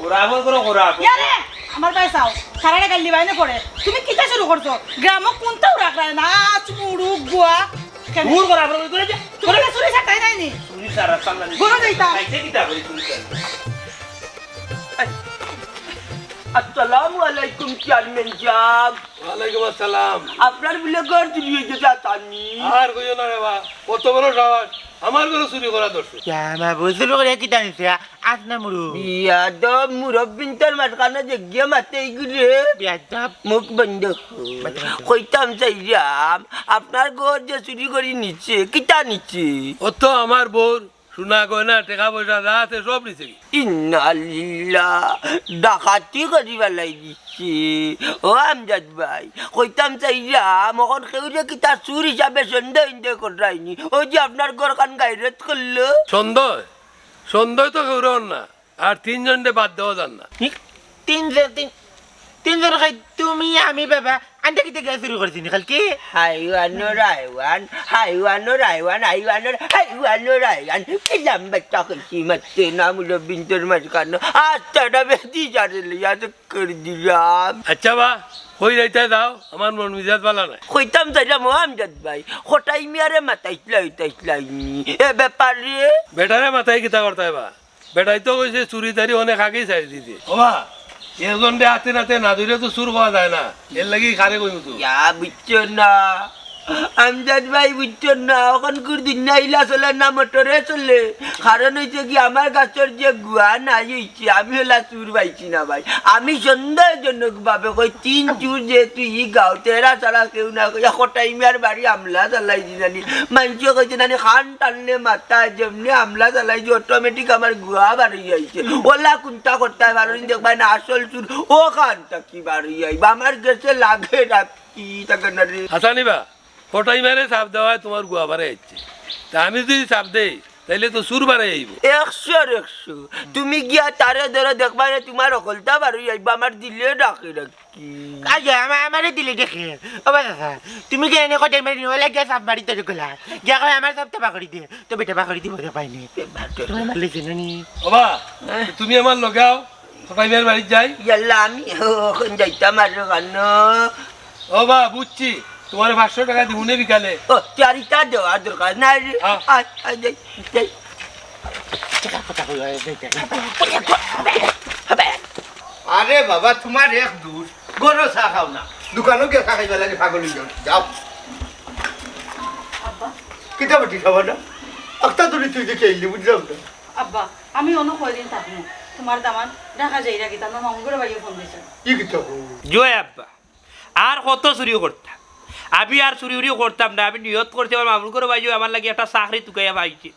ওরাবো করো ইয়ারে আমার ভাই চাও সারাটা গালি বাইনে পড়ে তুমি কিতা শুরু করছো গ্রামক কোনটাও রাখরা না মুরুগ গুয়া দূর করা করে যা তুমি না চুরি ছাটাই নাই নি তুমি সারা সামনে ঘুরে যাইতা খাইতে কিতা করি তুমি আসসালামু আলাইকুম চেয়ারম্যান সাহেব ওয়ালাইকুম আসসালাম আপনার বলে ঘর চুরি হয়েছে চাচানি আর কইও না রে বা কত বড় সাহস আমার ঘরে চুরি করা ধরছে মা বুঝলো করে কিতা নিছে আজ না মুরু বিয়াদব মুরব্বিন তোর মাঝখানে যে গিয়ে মাতে গিয়ে বিয়াদব মুখ বন্ধ কইতাম চাইরাম আপনার ঘর যে চুরি করে নিচ্ছে কিতা নিচ্ছে ও তো আমার বোর সোনা গয়না টাকা পয়সা যা আছে সব নিছে ইন্নালিল্লাহ ডাকাতি করি বেলাই দিচ্ছে ও আমজাদ ভাই কইতাম চাইরাম এখন কেউরে কিতা চুর হিসাবে সন্দেহ ইন্দেহ করাইনি ওই যে আপনার ঘর খান গাইরত করলো সন্দেহ তো কেউ না আর তিনজনকে বাদ দেওয়া যান না তিনজন খাই তুমি আমি বাবা আনটা কিতা গ্যাস শুরু করছি নি কালকে হাইওয়ানোর হাইওয়ান হাইওয়ানোর হাইওয়ান হাইওয়ানোর হাইওয়ানোর হাইওয়ান কি লম্বা চকছি মারছে না মুরব্বিন তোর মাঝখানে আস্তাটা বেশি যারে লিয়া তো করে দিলাম আচ্ছা বা কই যাইতে দাও আমার মন মিজাজ ভালো নাই কইতাম চাইলাম ও আমজাদ ভাই হঠাই মিয়ারে মাতাইছিলাইনি এ ব্যাপারে বেটারে মাথায় কিতা করতে বা বেটাই তো কইছে চুরি তারি অনেক আগেই ছাড়ি দিতে ওবা এজন দে হাতে নাতে না ধরে তো চুর পাওয়া যায় না এর লাগি খারে কইমু তো ইয়া বুঝছো না আমজাদ ভাই বুঝছো না এখন দিন না ইলা চলে না মোটরে চলে কারণ হয়েছে কি আমার গাছের যে গুয়া নাই হয়েছে আমি হলা চুর পাইছি না ভাই আমি সন্দেহজনক ভাবে কই তিন চুর যেহেতু ই গাও তেরা ছাড়া কেউ না কই কটাই মিয়ার বাড়ি আমলা চালাই দিনানি মানুষে কইছে নানি খান টানলে মাথা যেমনি আমলা চালাই যে অটোমেটিক আমার গুয়া বাড়ি যাইছে ওলা কোনটা করতে পারো দেখবা না আসল চুর ও খানটা কি বাড়ি যাইবা আমার গেছে লাগে না কি থাকে না রে হাসানি বা ফটাই মেরে চাপ দেওয়া হয় তোমার গুয়া বারে যাচ্ছে তা আমি যদি চাপ দেই তাইলে তো সুর বারে যাইব 100 তুমি গিয়া তারে ধরে দেখবা না তোমার অকলতা বাড়ি যাইবা আমার দিলে ডাকে রাখি আজ আমারে দিলে দেখে ও বাবা তুমি কেন এনে কটাই মারি নিওলা গ্যাস আপ মারি তোর গলা গিয়া কই আমার সব টাকা করে দিয়ে তো বেটা বাকরি দিব রে পাইনি তুমি মারলে চিনি ওবা তুমি আমার লগাও ফটাই মেয়ের বাড়ি যাই ইয়াল্লা আমি ওখান যাইতাম আর কেন ওবা বুঝছি তোমার 500 টাকা দিউনে বিকালে ও চারিটা দেওয়ার দরকার নাই রে হ্যাঁ। যাই যাই টাকা কথা কই আরে বাবা তোমার এক দূর গরো চা খাও না দোকানও গিয়ে চা খাইবা লাগে পাগল হয়ে যাও যাও কিতা বাটি খাবা না একটা দূরে তুই দেখে এলি বুঝলাম না আব্বা আমি অন্য কয়দিন থাকবো তোমার দামান ঢাকা যাই রাখি তোমার মামু করে বাইরে ফোন দিয়েছে কি কিতা জয় আব্বা আর কত চুরিও করতাম আমি আর চুরি উড়িও করতাম না আমি নিয়ত করছি আমার মামুন করে ভাই আমার লাগে একটা চাকরি টুকাইয়া পাইছি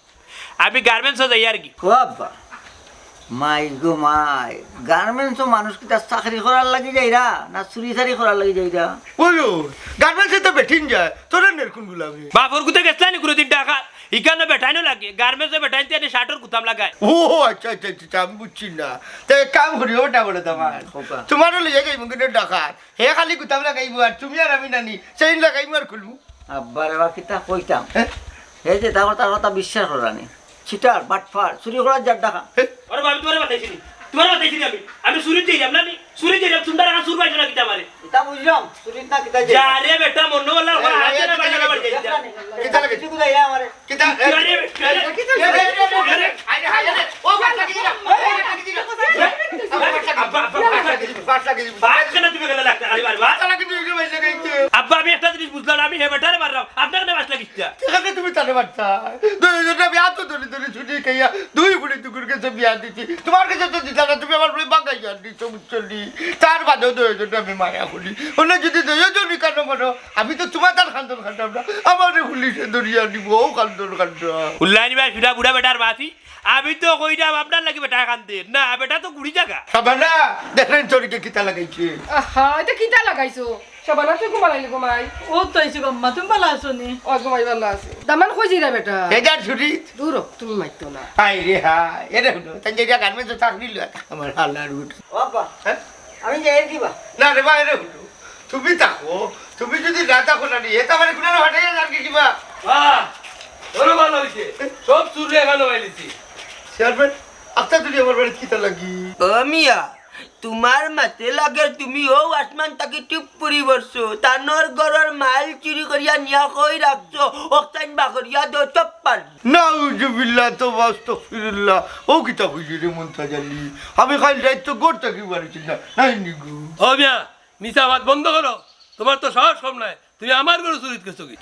আমি গার্মেন্টসও যাই আর কি ও আব্বা মাই গো মাই গার্মেন্টসও মানুষ কি তার চাকরি করার লাগি যাইরা না চুরি চারি করার লাগি যাইরা ওই গার্মেন্টসে তো বেঠিন যায় তোরা নেরকুন গুলাবি বাপর কুতে গেছলানি কোনো দিন টাকা ইকানো বেটাইনো লাগে গার্মেন্টসে বেটাইতে আমি শার্টের কুতাম লাগায় ও আচ্ছা আচ্ছা আচ্ছা আমি বুঝছি না তো এক কাম করি ওটা বলে তোমার তোমারও লিয়ে যাইব কিন্তু ডাকাত হে খালি গুতাম লাগাইব আর তুমি আর আমি নানি সেই লাগাইব আর খুলবো আব্বারে বা কিতা কইতাম এই যে তার কথা বিশ্বাস করানি চিটার বাটফার চুরি করার যার টাকা আরে আমি তোমারে বাতাইছিনি আমি চুরি দিই না চুরি দিই সুন্দর আর চুর পাইছো না কিতা মারে এটা বুঝলাম চুরি না কিতা যে যারে বেটা মন বলা হাতে না বাজা বাড়ি যাইতা কিতা লাগে কিছু যাইরা আমারে কিতা আরে হায় ও বাট লাগি দিলা বাত কেন তুমি গেলে লাগতা খালি মারবা আব্বা আমি একটা জিনিস বুঝলাম না, আমি হে বেটারে মারলাম আপনার কেন বাস লাগিছা এখানে তুমি তারে বাচ্চা দুইজনে বিয়া তো ধরে ধরে ছুটি খাইয়া দুই বুড়ি দুকুর কাছে বিয়া দিচ্ছি তোমার কাছে তো দিতা না তুমি আমার বলে বাঙ্গাইয়া দিচ্ছ বুঝলি তার বাদেও দুইজনে আমি মায়া করি অন্য যদি দুইজনই কেন করো আমি তো তোমার তার খান্দন খান্দাম না আমার পুলিশে ধরিয়া দিব ও খান্দন খান্ডা উল্লানি ভাই সুদা বুড়া বেটার মাথি আমি তো কইরাম আপনার লাগি বেটা কান্দে না বেটা তো গুড়ি জায়গা খাবার না দেখেন চোরকে কিতা লাগাইছে আহা এটা কিতা লাগাইছো সবানা তুই ঘুমালাইলি ঘুমাই ও তো আইছি গম্মা তুমি ভালো আছো নি ও ঘুমাই ভালো আছে দামান কই জিরা বেটা এজার ছুটি দূর হ, তুমি মাইতো না হাই রে হাই এরে হলো তাই যে গার্মেন্টস চাকরি লিয়া আমার আল্লাহর গুট ও আব্বা আমি যাই দিবা না রে ভাই এরে হলো তুমি থাকো তুমি যদি না থাকো না নিয়ে তো আমার কোনো হঠাৎ আর কি কিবা ওরে ভালো হইছে সব চুরি এখানে হইলিছি চেয়ারম্যান আপনার যদি আমার বাড়ি কিতা লাগি ও মিয়া তোমার মাতে লাগে তুমি ও আসমান তাকে টিপ পুরি বসছো তানোর গরর মাল চুরি করিয়া নিয়া কই রাখছো ওকতাইন বাকরিয়া দো চপ্পার নাউজুবিল্লাহ তো আস্তাগফিরুল্লাহ ও কিতা কইলি রে মুনতাজালি আমি খালি দায়িত্ব করতে কি পারছি না নাই নিগু ও মিয়া মিসাবাদ বন্ধ করো তোমার তো সাহস কম নাই তুমি আমার ঘরে চুরি করছো কি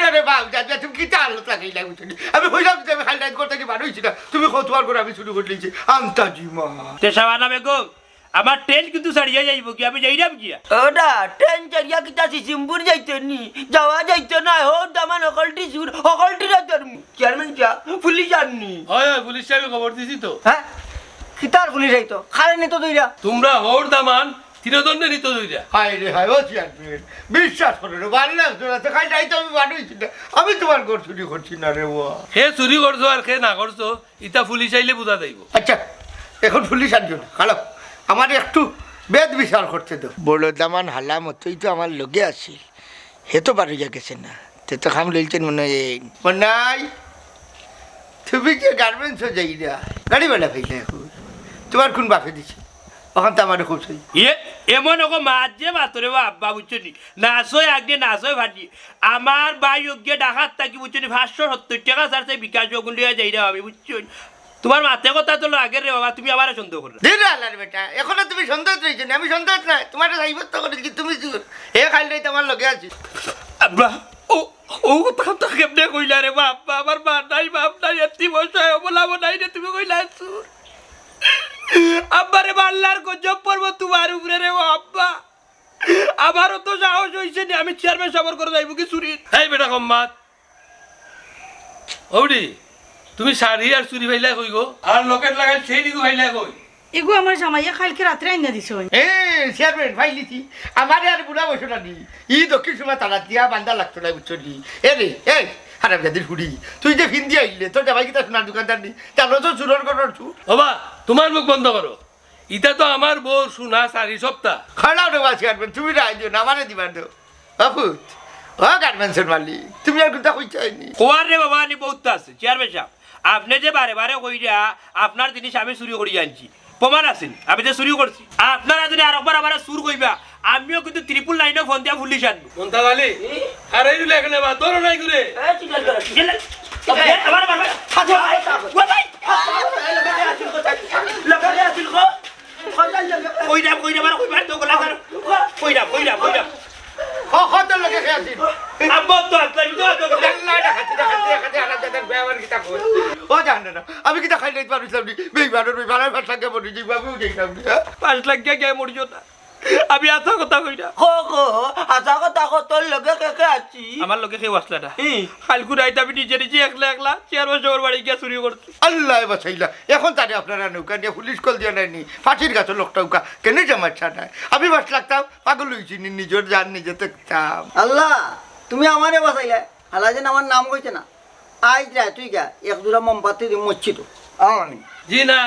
রে বাপ দাদা তুমি কিতা আলো লাগাই লাগুছনি আমি কইলাম যে আমি খালি দায়িত্ব করতে কি পারছি না তুমি কতবার করে আমি শুরু করে লিছি আন্তাজি মা তে সাবানা বেগম আমার ট্রেন কিন্তু ছাড়িয়ে যাইব কি আমি যাইরাম কি ওটা ট্রেন চারিয়া কিতা সিম্বুর যাইতো নি যাওয়া যাইতো না হো দামান অকলটি সুর অকলটি রাতর চেয়ারম্যান চা পুলিশ আননি হয় হয় পুলিশ সাহেব খবর দিছি তো হ্যাঁ কিতার পুলিশ আইতো খারে নিত দুইরা তোমরা হোর দামান তিরদণ্ডে নিত দুইটা হাই রে হাই ও চেয়ারম্যান বিশ্বাস করো রে ভালো লাগতো না তো খালি দায়িত্ব আমি পারছি না আমি তোমার ঘর চুরি করছি না রে ও কে চুরি করছো আর কে না করছো ইটা পুলিশ আইলে বুঝা যাইব আচ্ছা এখন পুলিশ আনছো না খালো আমার একটু বেদ বিচার করতে দাও বড় দামান হালা মতোই তো আমার লগে আছে হে তো বাড়ি যা গেছে না তে তো খাম লইছেন মনে হয় নাই তুমি যে গার্মেন্টসও যাই না গাড়ি বেলা ফেলে এখন তোমার কোন বাপে দিছে ওখান তো আমার খুব সেই এমন ওকে মাছ যে মাতরে আব্বা বুঝছি নাচই আগে নাচই ভাটি আমার ভাই যোগ্য ডাকাত থাকি বুঝছি 570 টাকা স্যার সেই বিকাশ যোগুন লিয়া যাই না আমি বুঝছি তোমার মাথে কথা তো আগে রে বাবা তুমি আবার সন্দেহ করো দিন আল্লাহর বেটা এখনো তুমি সন্দেহ রয়েছে না আমি সন্দেহ নাই তোমার সাইবত্য করেছি তুমি হে খাইল নাই তোমার লগে আছি আব্বা ও ও কথা তো কেমনে কইলা রে বাবা আমার মা নাই বাপ নাই এতি বসায় বলাবো নাই রে তুমি কইলা আছো আব্বারে বাল্লার গজব পড়বো তোমার উপরে রে আব্বা আমারও তো সাহস হইছে না আমি চেয়ারম্যান সাবর করে যাইব কি চুরি এই বেটা কম্মাত ওডি তুমি শাড়ি আর চুরি ভাইলা কই গো আর লকেট লাগাই সেই দিকে ভাইলা কই এগো আমার জামাইয়া কালকে রাত্রে আইনা দিছো চেয়ারম্যান ফাইলিছি আমার আর বুড়া বসে না নি ই দক্ষিণ সময় তালা দিয়া বান্দা লাগতো না বুঝছো নি এ রে এই হারাম জাতির হুড়ি তুই যে ফিন্দি আইলে তোর জামাই কিতা সোনার দোকানদার নি জানো তো চুরর করার চুর বাবা তোমার মুখ বন্ধ করো ইটা তো আমার বউ সোনা 4 সপ্তাহ খাড়াও রে বা চেয়ারম্যান তুমি রায় দিও না আমারে দিবার দিও বাপুত ও গার্মেন্টসের মালিক তুমি আর কথা কই চাইনি কোয়ার রে বাবা নি বহুত আছে চেয়ারম্যান সাহেব আপনি যে বারে বারে কইরা আপনার জিনিস আমি চুরি করি আনছি প্রমাণ আছেন আমি যে চুরি করছি আপনারা যদি আরেকবার আমার চুর কইবা আমিও কিন্তু 999 ফোন দিয়া পুলিশ আনবো মন্তা গালি আরে ইলে এখানে বা তোর নাই ঘুরে আমার আমার কইরা কইরা মানে কইবা তো গলা কইরা কইরা কইরা কত লোকে খেয়েছি আব্বা তো আসলে তো আল্লাহ ডাকাতি ডাকাতি ডাকাতি আলাদা জাতের ব্যবহার কিতা কই ও জান না আমি কি দেখাই নাই পারছিলাম নি বেইমানের ভাষা কেমন যেভাবে যাইতাম নি 5 লাখ কে মরিও না আমি আতা কথা কই না কো আজা কথা তোর লগে কে আছি আমার লোকে কেউ আসলা না কালকু রাইতে আমি নিজে নিজে একলা চেয়ার বসে ওর বাড়ি গিয়ে চুরি করছি আল্লাহ বাঁচাইলা এখন তারে আপনারা নৌকা নিয়ে পুলিশ কল দিয়ে নেয়নি ফাঁসির গাছের লোকটা উকা কেন জামাচ্ছা নাই আমি বাস লাগতাম পাগল হয়েছি নিজের জান নিজে দেখতাম আল্লাহ তুমি আমারে বাঁচাইলে হালা যেন আমার নাম কইছে না আজ যা তুই গা এক দুরা মোমবাতি দিয়ে মরছি তো আমি জি না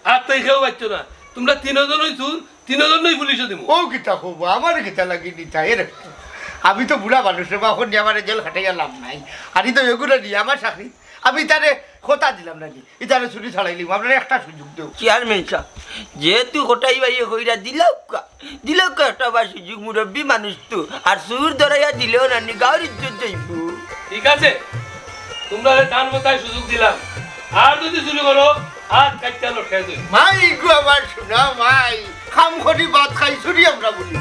আর তাই কেউ পাচ্ছ না তোমরা তিনজন হইছু তিনজনই পুলিশে দিব ও গীতা খুব আমার গীতা লাগি নিতা এর আমি তো বুড়া মানুষ রে এখন নিয়ে আমার জেল খাটাইয়া লাভ নাই আমি তো এগুলো নিয়ে আমার চাকরি আমি তারে কথা দিলাম না নি ইতারে ছুটি ছাড়াইলি আপনার একটা সুযোগ দেও চেয়ারম্যান সাহেব যেহেতু হঠাই বাইয়ে কইরা দিলাও কা একটা বা সুযোগ মুরব্বী মানুষ তো আর সুর ধরাইয়া দিলেও না নি গাঁর ইজ্জত যাইব ঠিক আছে তোমরা টান মতায় সুযোগ দিলাম আর যদি চুরি করো আর কাটতে লটকাই দিই মাই গো আমার শোনা মাই খাম খড়ি ভাত খাই ছুরি আমরা বলি